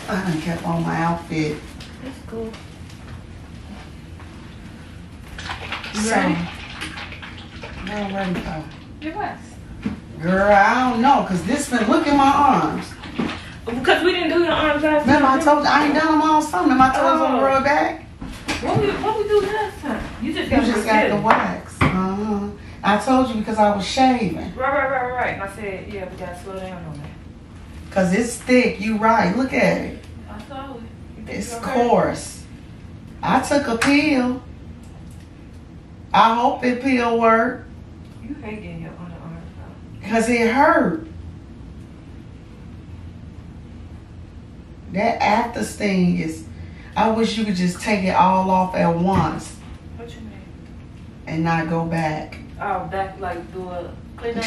I done kept on my outfit. That's cool. You So, ready? girl, ready for? Your what? Girl, I don't know, cause this been look at my arms. Because we didn't do your arms last Remember time. I told you I ain't done them all summer. My toes on the rub back. What we do last time? You just got the wax. I told you because I was shaving. Right. And I said, yeah, we gotta slow down on that. Cause it's thick. You right. Look at it. I saw it. It's coarse. I took a pill. I hope it pill worked. You hate getting your underarms though. Because it hurt. That after sting is, I wish you could just take it all off at once. What you mean? And not go back. Oh, back like do a clean up?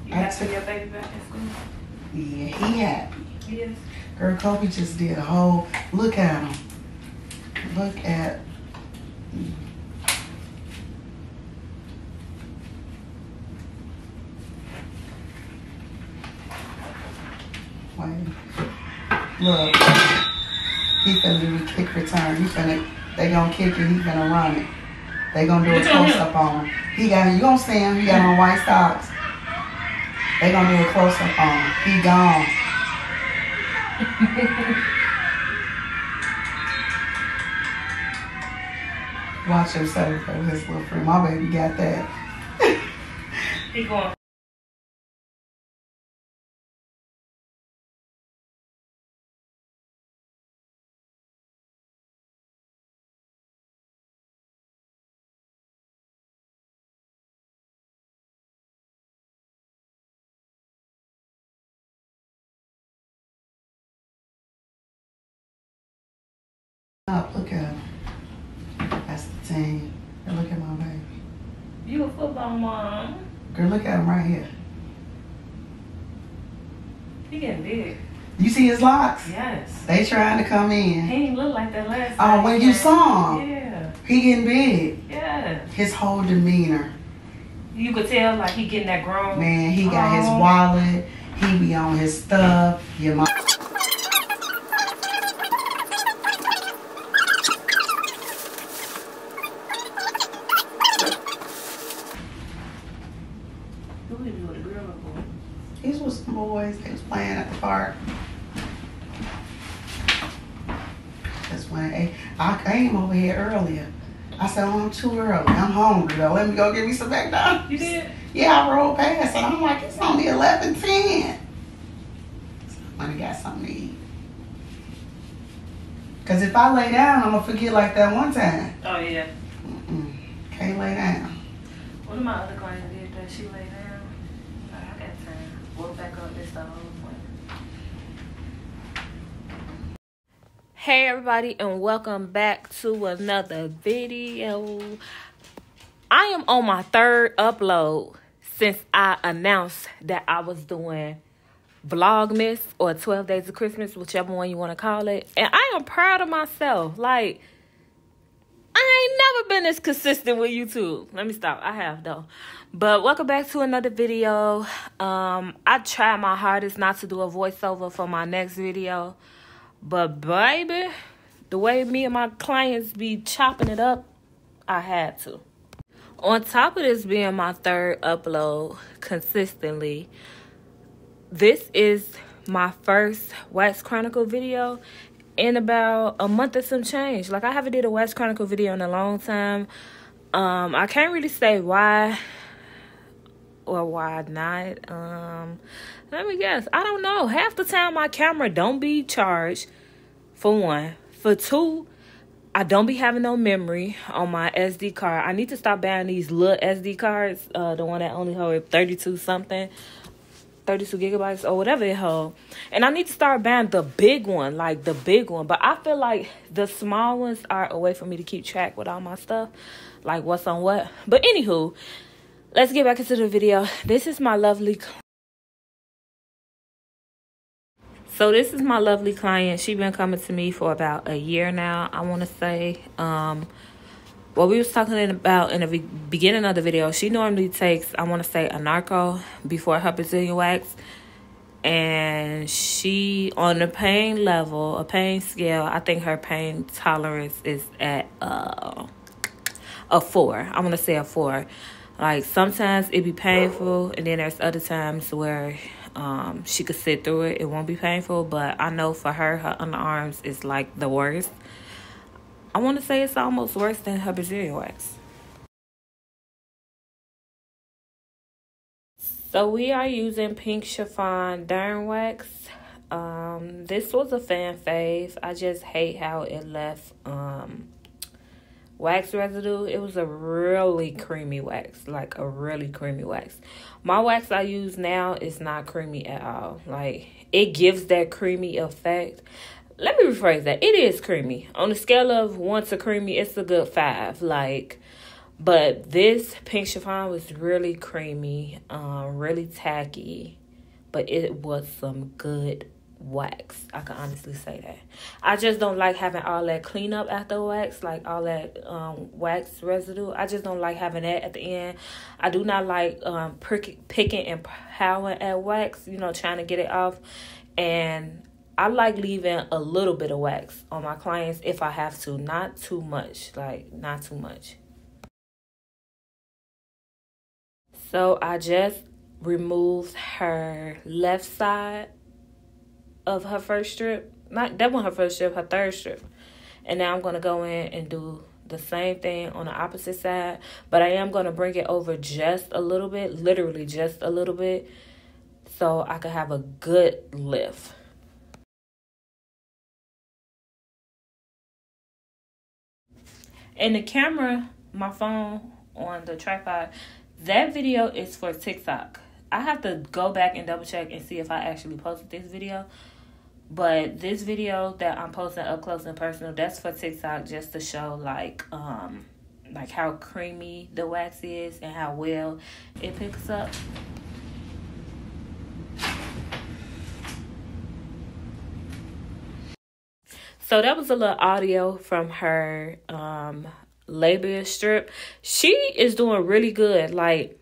You happy your baby back in school? Yeah, he happy. Yes. Girl, Kobe just did a whole, look at him. Look at. Wait. Look. He finna do the kick return. They gonna kick it, he finna run it. They gonna do a close up on him. You gonna see him, he got on white socks. They gonna do a close up on him. He gone. Watch himself with his little friend. My baby got that. He going. Up, look at him. That's the team. And look at my baby. You a football mom. Girl, look at him right here. He getting big. You see his locks? Yes. They trying to come in. He ain't look like that last time. Oh, when you saw him? Yeah. He getting big. Yeah. His whole demeanor. You could tell like he getting that grown. Man, he got his wallet. He be on his stuff. Your mom. These were some boys. They was playing at the park. That's when I came over here earlier. I said, oh, I'm too early. I'm hungry though. Let me go get me some McDonald's. You did? Yeah, I rolled past and I'm like, it's only 11:10. Somebody got something to eat. Cause if I lay down, I'm gonna forget like that one time. Oh yeah. Can't lay down. One of my other clients did that. She lay down. I got time. Woke back up. This the whole point. Hey everybody, and welcome back to another video. I am on my third upload since I announced that I was doing Vlogmas or 12 Days of Christmas, whichever one you want to call it. And I am proud of myself. Like, I ain't never been this consistent with YouTube. Let me stop. I have though. But welcome back to another video. I tried my hardest not to do a voiceover for my next video. But baby, the way me and my clients be chopping it up, I had to. On top of this being my third upload consistently, this is my first Wax Chronicle video in about a month or some change. Like, I haven't did a Wax Chronicle video in a long time. I can't really say why or why not. Let me guess. I don't know. Half the time my camera don't be charged, for one. For two, I don't be having no memory on my SD card. I need to stop buying these little SD cards. The one that only hold 32 something. 32 gigabytes or whatever it hold. And I need to start buying the big one. Like the big one. But I feel like the small ones are a way for me to keep track with all my stuff. Like what's on what. But anywho, let's get back into the video. This is my lovely... So this is my lovely client. She's been coming to me for about a year now, I want to say. what we was talking about in the beginning of the video, she normally takes, I want to say, a narco before her Brazilian wax. And she, on the pain level, a pain scale, I think her pain tolerance is at a 4. I'm going to say a 4. Like, sometimes it be painful, and then there's other times where she could sit through it. It won't be painful, but I know for her underarms is like the worst. I want to say it's almost worse than her Brazilian wax. So we are using Pink Chiffon Derm Wax. This was a fan fave. I just hate how it left wax residue. It was a really creamy wax, like a really creamy wax. My wax I use now is not creamy at all. Like, it gives that creamy effect. Let me rephrase that. It is creamy. On a scale of 1 to creamy, it's a good 5. Like, but this Pink Chiffon was really creamy, really tacky, but it was some good wax. I can honestly say that. I just don't like having all that cleanup after wax, like all that wax residue. I just don't like having that at the end. I do not like picking and powering at wax, you know, trying to get it off. And I like leaving a little bit of wax on my clients if I have to. Not too much, like not too much. So I just removed her left side of her first strip. Not that one, her first strip, her third strip. And now I'm going to go in and do the same thing on the opposite side. But I am going to bring it over just a little bit, literally just a little bit, so I can have a good lift. And the camera, my phone on the tripod, that video is for TikTok. I have to go back and double check and see if I actually posted this video. But this video that I'm posting up close and personal, that's for TikTok, just to show like how creamy the wax is and how well it picks up. So that was a little audio from her labia strip. She is doing really good. Like,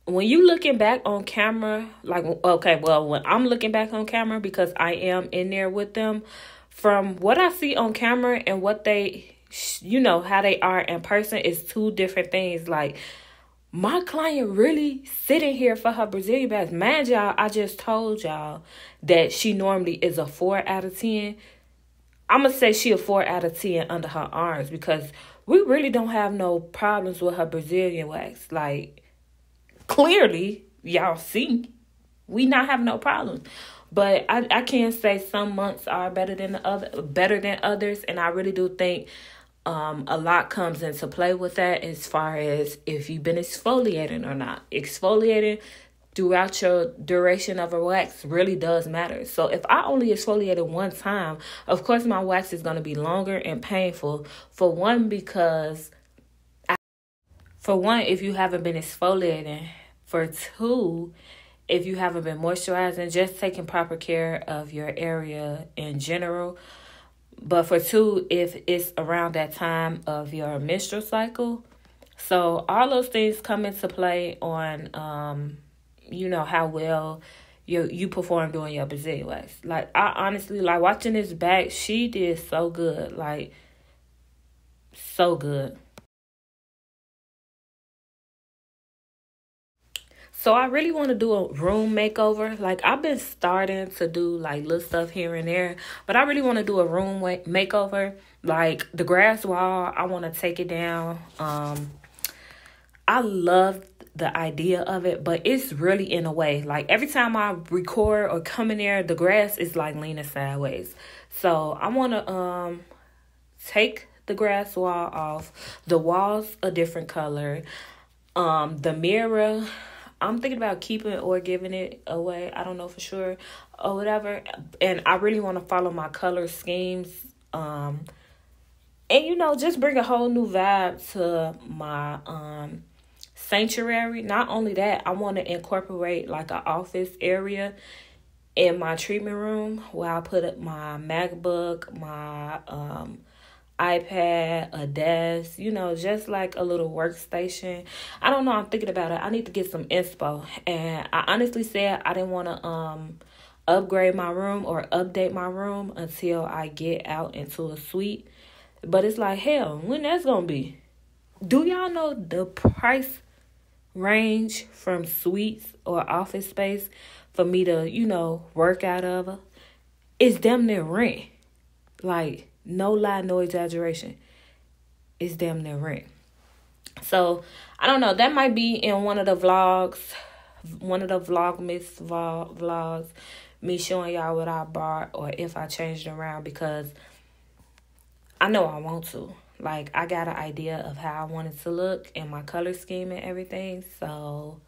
when you looking back on camera, like, okay, well, when I'm looking back on camera, because I am in there with them, from what I see on camera and what they, you know, how they are in person is 2 different things. Like, my client really sitting here for her Brazilian wax. Mind y'all, I just told y'all that she normally is a 4 out of 10. I'm going to say she a 4 out of 10 under her arms, because we really don't have no problems with her Brazilian wax. Like, clearly, y'all see, we not have no problems. But I can't say some months are better than others, and I really do think a lot comes into play with that, as far as if you've been exfoliating or not. Exfoliating throughout your duration of a wax really does matter. So if I only exfoliated one time, of course my wax is going to be longer and painful. For one, because if you haven't been exfoliating. For 2, if you haven't been moisturizing, just taking proper care of your area in general. But for 2, if it's around that time of your menstrual cycle. So all those things come into play on you know, how well you perform doing your Brazilian wax. Like, I honestly, like, watching this back, she did so good. Like, so good. So I really want to do a room makeover. Like, I've been starting to do, like, little stuff here and there, but I really want to do a room makeover. Like, the grass wall, I want to take it down. I love the idea of it, but it's really in a way. Like, every time I record or come in there, the grass is like leaning sideways. So I want to take the grass wall off. The wall's a different color. The mirror, I'm thinking about keeping it or giving it away. I don't know for sure or whatever. And I really want to follow my color schemes. And, you know, just bring a whole new vibe to my sanctuary. Not only that, I want to incorporate like an office area in my treatment room where I put up my MacBook, my iPad, a desk, just like a little workstation. I don't know. I'm thinking about it. I need to get some inspo. And I honestly said I didn't want to upgrade my room or update my room until I get out into a suite. But it's like, hell, when that's going to be? Do y'all know the price range from suites or office space for me to, work out of? It's damn near rent. Like, no lie, no exaggeration. It's damn near rent. So, I don't know. That might be in one of the vlogs, one of the Vlogmas vlogs, me showing y'all what I bought or if I changed around, because I know I want to. Like, I got an idea of how I want it to look and my color scheme and everything. So,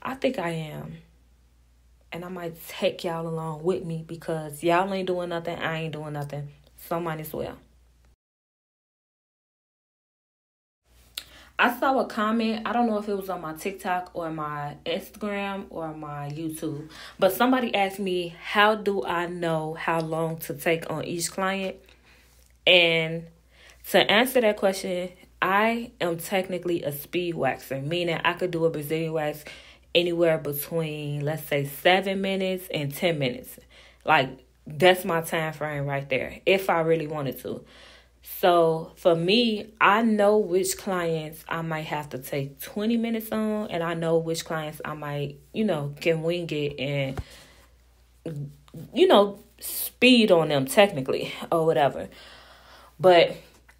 I think I am. And I might take y'all along with me because y'all ain't doing nothing. I ain't doing nothing. So might as well. I saw a comment. I don't know if it was on my TikTok or my Instagram or my YouTube. But somebody asked me, how do I know how long to take on each client? And to answer that question, I am technically a speed waxer. Meaning I could do a Brazilian wax anywhere between, let's say, 7 minutes and 10 minutes. Like, that's my time frame right there, if I really wanted to. So, for me, I know which clients I might have to take 20 minutes on, and I know which clients I might, can wing it and, speed on them technically or whatever. But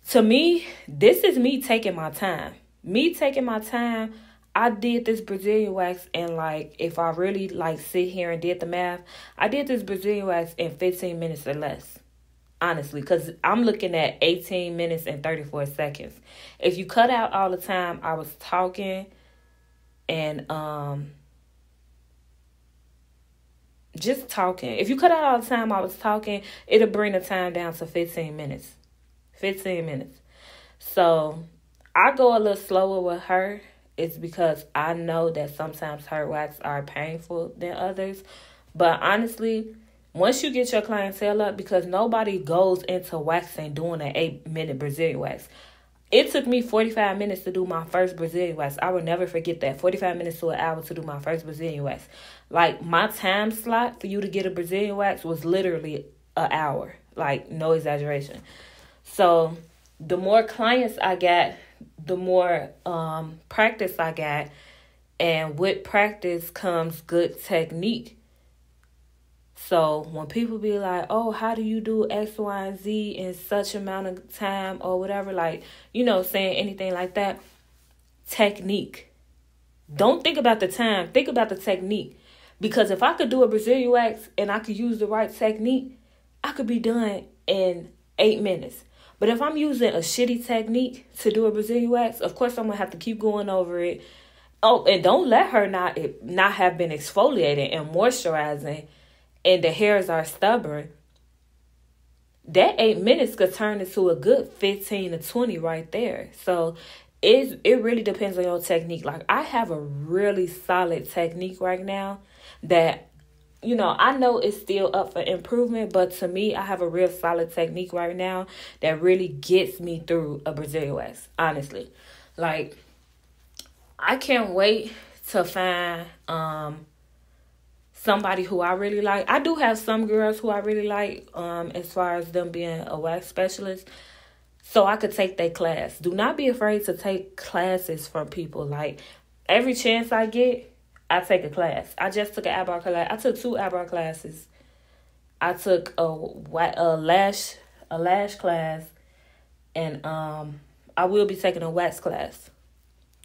to me, this is me taking my time. Me taking my time. I did this Brazilian wax and if I really sit here and did the math, I did this Brazilian wax in 15 minutes or less. Honestly, because I'm looking at 18 minutes and 34 seconds. If you cut out all the time I was talking and just talking. If you cut out all the time I was talking, it'll bring the time down to 15 minutes. 15 minutes. So I go a little slower with her. It's because I know that sometimes her wax are painful than others. But honestly, once you get your clientele up, because nobody goes into waxing doing an 8-minute Brazilian wax. It took me 45 minutes to do my first Brazilian wax. I will never forget that. 45 minutes to an hour to do my first Brazilian wax. Like, my time slot for you to get a Brazilian wax was literally an hour. Like, no exaggeration. So, the more clients I got, the more practice I got, and with practice comes good technique. So when people be like, oh, how do you do X, Y, and Z in such amount of time or whatever, saying anything like that, technique. Don't think about the time. Think about the technique. Because if I could do a Brazilian wax and I could use the right technique, I could be done in 8 minutes. But if I'm using a shitty technique to do a Brazilian wax, of course I'm going to have to keep going over it. Oh, and don't let her not have been exfoliating and moisturizing and the hairs are stubborn. That 8 minutes could turn into a good 15 to 20 right there. So it really depends on your technique. Like, I have a really solid technique right now that, I know it's still up for improvement, but to me, I have a real solid technique right now that really gets me through a Brazilian wax, honestly. Like, I can't wait to find somebody who I really like. I do have some girls who I really like as far as them being a wax specialist, so I could take their class. Do not be afraid to take classes from people. Like, every chance I get, I take a class. I just took an eyebrow class. I took 2 eyebrow classes. I took a lash class, and I will be taking a wax class.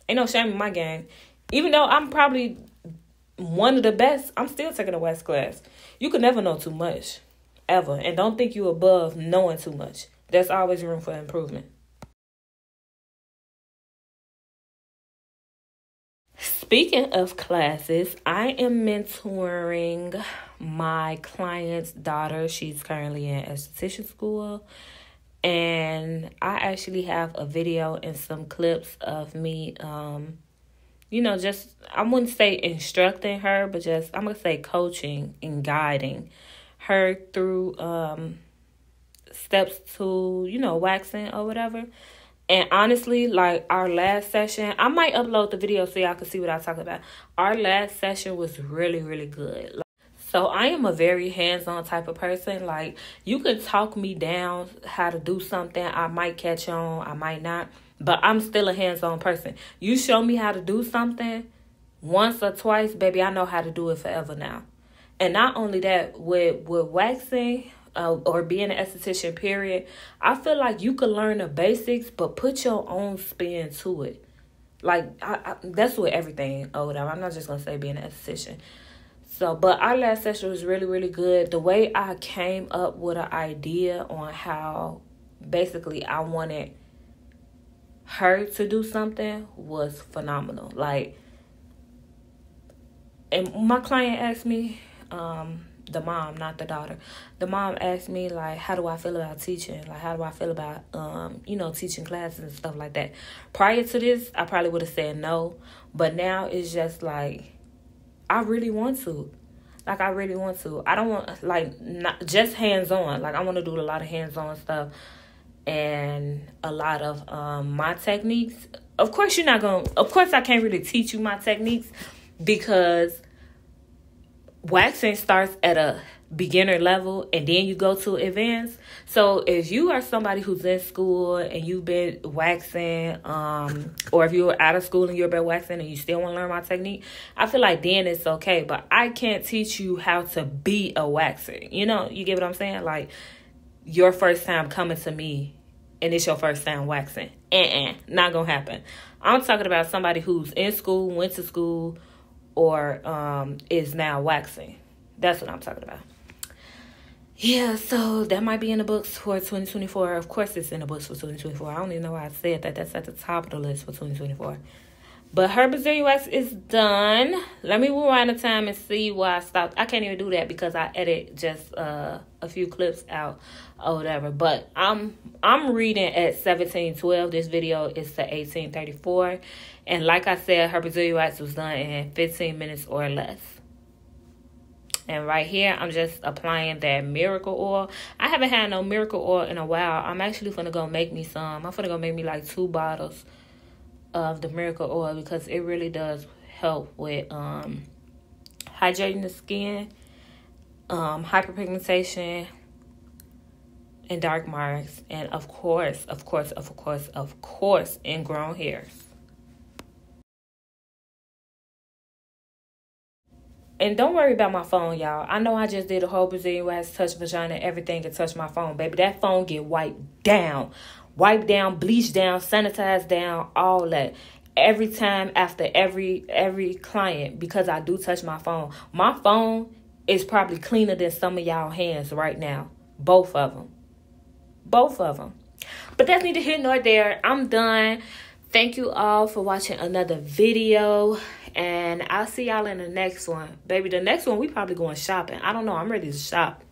Ain't no shame in my game. Even though I'm probably one of the best, I'm still taking a wax class. You can never know too much, ever. And don't think you above knowing too much. There's always room for improvement. Speaking of classes, I am mentoring my client's daughter. She's currently in esthetician school. And I actually have a video and some clips of me, just, I wouldn't say instructing her, but just, I'm going to say coaching and guiding her through steps to, you know, waxing or whatever. And honestly, like, our last session, I might upload the video so y'all can see what I talk about. Our last session was really, really good. So I am a very hands-on type of person. Like, you can talk me down how to do something. I might catch on, I might not. But I'm still a hands-on person. You show me how to do something once or twice, baby, I know how to do it forever now. And not only that, with waxing or being an esthetician, period, I feel like you can learn the basics, but put your own spin to it. Like, that's with everything or whatever. I'm not just going to say being an esthetician. So, but our last session was really, really good. The way I came up with an idea on how basically I wanted her to do something was phenomenal. Like, and my client asked me, the mom, not the daughter. The mom asked me, like, how do I feel about teaching? Like, how do I feel about, you know, teaching classes and stuff like that? Prior to this, I probably would have said no. But now it's just like, I really want to. Like, I really want to. I don't want, like, not just hands-on. Like, I want to do a lot of hands-on stuff and a lot of my techniques. Of course, you're not going to, of course, I can't really teach you my techniques because waxing starts at a beginner level and then you go to advanced. So if you are somebody who's in school and you've been waxing, or if you're out of school and you've been waxing and you still want to learn my technique, I feel like then it's okay. But I can't teach you how to be a waxer. You know, you get what I'm saying? Like, your first time coming to me and it's your first time waxing. Not gonna happen. I'm talking about somebody who's in school, went to school, or is now waxing. That's what I'm talking about. Yeah, so that might be in the books for 2024. Of course it's in the books for 2024. I don't even know why I said that. That's at the top of the list for 2024. But her Brazilian wax is done. Let me rewind the time and see why I stopped. I can't even do that because I edit just a few clips out or whatever. But I'm reading at 17:12. This video is to 18:34. And like I said, her Brazilian wax was done in 15 minutes or less. And right here, I'm just applying that miracle oil. I haven't had no miracle oil in a while. I'm actually going to go make me some. I'm going to go make me like 2 bottles of the miracle oil because it really does help with hydrating the skin, hyperpigmentation, and dark marks. And of course, ingrown hairs. And don't worry about my phone, y'all. I know I just did a whole Brazilian wax, touch vagina, everything, and touch my phone, baby. That phone get wiped down. Wiped down, bleached down, sanitized down, all that. Every time after every client, because I do touch my phone. My phone is probably cleaner than some of y'all hands right now. Both of them. Both of them. But that's neither here nor there. I'm done. Thank you all for watching another video. And I'll see y'all in the next one. Baby, the next one, we probably going shopping. I don't know. I'm ready to shop.